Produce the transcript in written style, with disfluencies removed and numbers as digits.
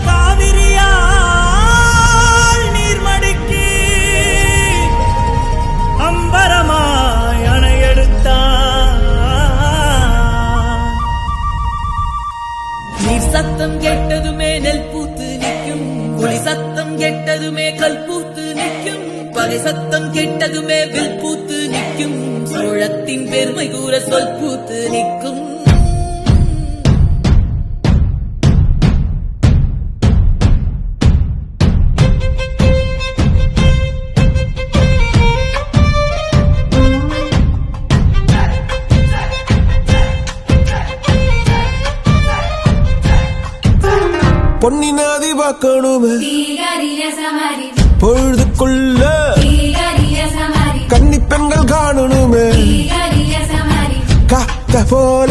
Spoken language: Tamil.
காவிரியால் நீர்மடிக்கு அம்பரமாய் அணையெடுத்தான். நீர் சத்தம் கெட்டதுமே நெல் பூத்து நிற்கும், ஒளி சத்தம் கெட்டதுமே கல் பூத்து நிற்கும், பகை சத்தம் கெட்டதுமே வில் பூத்து நிற்கும், சோழத்தின் பெருமை கூற சொல் பூத்து நிற்கும். பொன்னினாதி பார்க்கணுமே பொழுதுக்குள்ள கன்னி பெண்கள் காணணுமே காத்த போல